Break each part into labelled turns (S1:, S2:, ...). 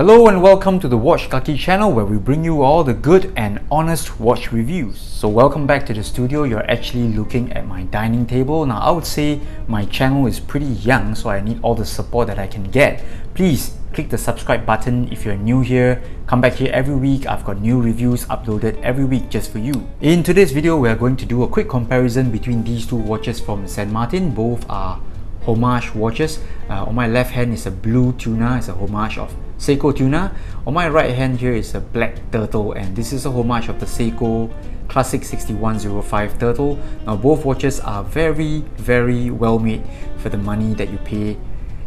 S1: Hello and welcome to the Watch Kaki channel where we bring you all the good and honest watch reviews. So welcome back to the studio. You're actually looking at my dining table. Now I would say my channel is pretty young, so I need all the support that I can get. Please click the subscribe button if you're new here. Come back here every week. I've got new reviews uploaded every week just for you. In today's video, we are going to do a quick comparison between these two watches from St. Martin. Both are homage watches. On my left hand is a blue Tuna. It's a homage of Seiko Tuna. On my right hand here is a black turtle, and this is a homage of the Seiko Classic 6105 turtle. Now both watches are very well made for the money that you pay,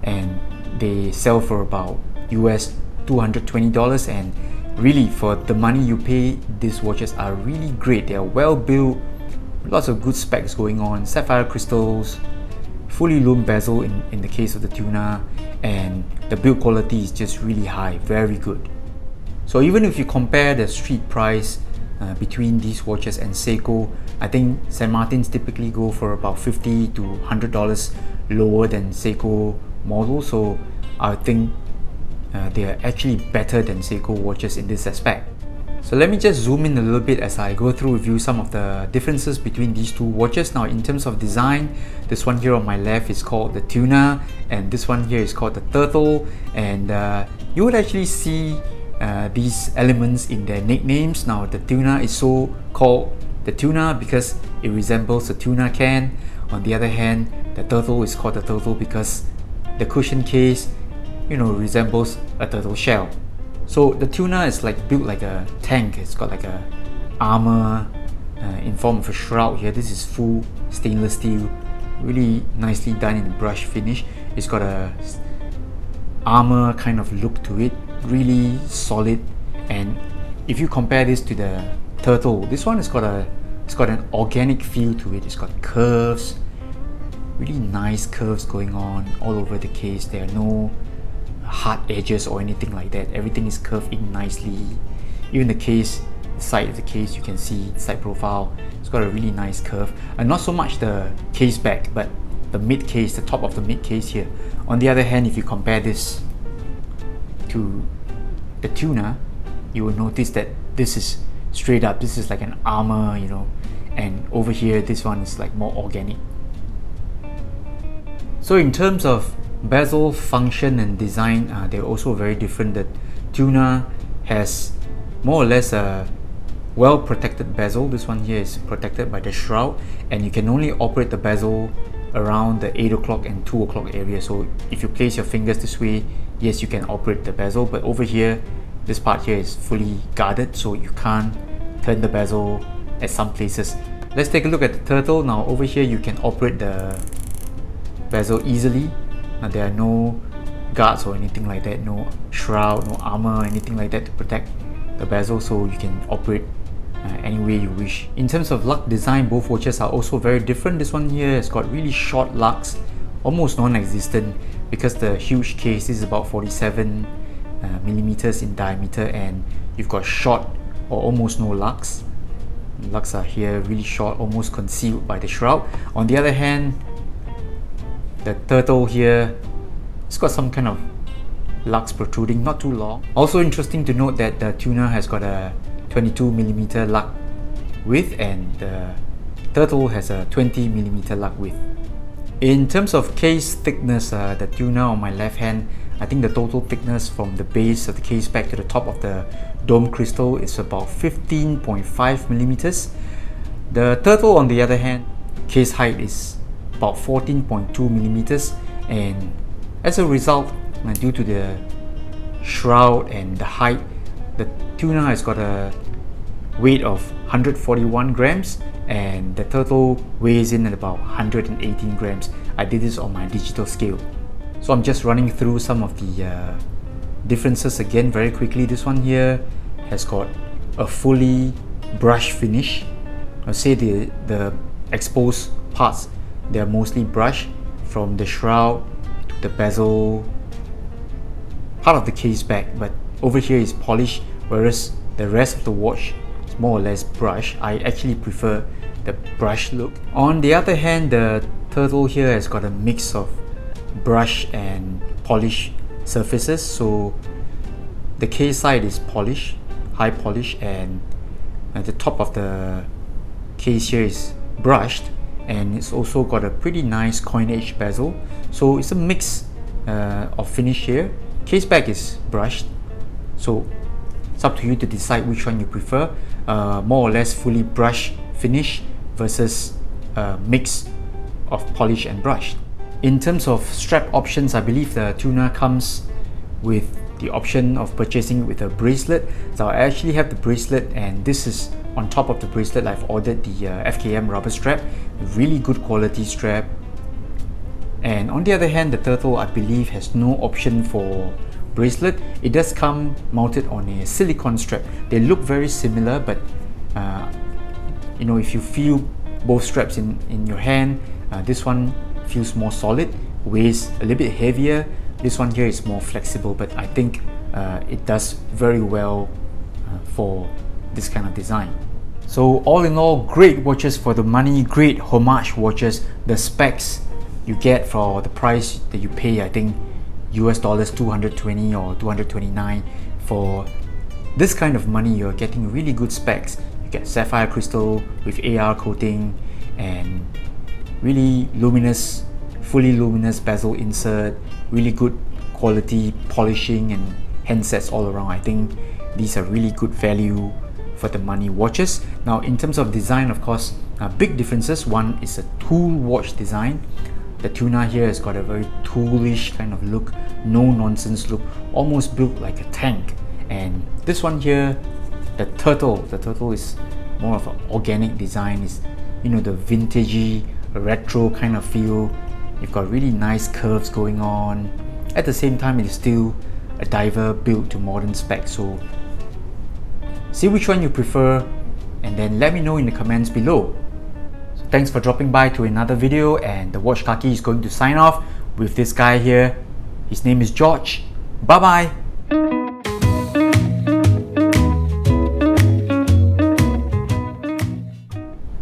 S1: and they sell for about US $220, and really for the money you pay, these watches are really great. They are well built, lots of good specs going on, sapphire crystals, fully lumed bezel in the case of the Tuna, and the build quality is just really high, very good. So even if you compare the street price between these watches and Seiko, I think St. Martins typically go for about $50 to $100 lower than Seiko models. So I think they are actually better than Seiko watches in this aspect. So let me just zoom in a little bit as I go through review some of the differences between these two watches. Now in terms of design, this one here on my left is called the Tuna, and this one here is called the Turtle, and you would actually see these elements in their nicknames. Now the Tuna is so called the Tuna because it resembles a tuna can. On the other hand, the Turtle is called the Turtle because the cushion case, resembles a turtle shell. So the Tuna is built like a tank. It's got like a armor in form of a shroud here. This is full stainless steel, really nicely done in brush finish. It's got a armor kind of look to it, really solid. And if you compare this to the Turtle, this one it's got an organic feel to it. It's got curves, really nice curves going on all over the case. There are no hard edges or anything like that. Everything is curved in nicely. Even the case, the side of the case, you can see side profile, it's got a really nice curve, and not so much the case back, but the mid case, the top of the mid case here. On the other hand, if you compare this to the Tuna, you will notice that this is straight up, this is like an armor, and over here this one is like more organic. So in terms of bezel function and design, they're also very different. The Tuna has more or less a well protected bezel. This one here is protected by the shroud, and you can only operate the bezel around the 8 o'clock and 2 o'clock area. So if you place your fingers this way, yes, you can operate the bezel, but over here, this part here is fully guarded, so you can't turn the bezel at some places. Let's take a look at the Turtle. Now over here you can operate the bezel easily. Now there are no guards or anything like that, no shroud, no armor, anything like that to protect the bezel, so you can operate any way you wish. In terms of lug design, both watches are also very different. This one here has got really short lugs, almost non-existent, because the huge case is about 47 millimeters in diameter, and you've got short or almost no lugs. The lugs are here really short, almost concealed by the shroud. On the other hand, the Turtle here, it's got some kind of lugs protruding, not too long. Also interesting to note that the Tuna has got a 22mm lug width, and the Turtle has a 20mm lug width. In terms of case thickness, the Tuna on my left hand, I think the total thickness from the base of the case back to the top of the dome crystal is about 15.5mm. The Turtle on the other hand, case height is about 14.2mm, and as a result, due to the shroud and the height, the Tuna has got a weight of 141 grams, and the Turtle weighs in at about 118 grams. I did this on my digital scale. So I'm just running through some of the differences again very quickly. This one here has got a fully brush finish. I'll say the exposed parts, they're mostly brush, from the shroud to the bezel, part of the case back, but over here is polished, whereas the rest of the watch is more or less brush. I actually prefer the brush look. On the other hand, the Turtle here has got a mix of brush and polish surfaces, so The case side is polished, high polish, and at the top of the case here is brushed, and it's also got a pretty nice coinage bezel. So it's a mix of finish here. Case back is brushed, so it's up to you to decide which one you prefer. More or less fully brush finish versus mix of polish and brushed. In terms of strap options, I believe the Tuna comes with the option of purchasing with a bracelet. So I actually have the bracelet, and this is on top of the bracelet. I've ordered the FKM rubber strap, really good quality strap. And on the other hand, the Turtle, I believe, has no option for bracelet. It does come mounted on a silicone strap. They look very similar, but you know, if you feel both straps in your hand, this one feels more solid, weighs a little bit heavier. This one here is more flexible, but I think it does very well for this kind of design. So all in all, great watches for the money, great homage watches. The specs you get for the price that you pay, I think US dollars 220 or 229. For this kind of money, you're getting really good specs. You get sapphire crystal with AR coating and really luminous, fully luminous bezel insert, really good quality polishing and handsets all around. I think these are really good value for the money watches. Now in terms of design, of course, big differences. One is a tool watch design. The Tuna here has got a very toolish kind of look, no nonsense look, almost built like a tank. And this one here, the Turtle is more of an organic design. Is, you know, the vintagey retro kind of feel. You've got really nice curves going on. At the same time, it is still a diver built to modern specs. So see which one you prefer, and then let me know in the comments below. So thanks for dropping by to another video, and the Watch Kaki is going to sign off with this guy here. His name is George. Bye bye.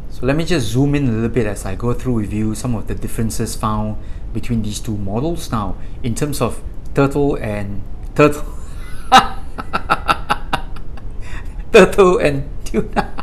S1: So let me just zoom in a little bit as I go through with you some of the differences found between these two models. Now, in terms of Turtle and Tuna.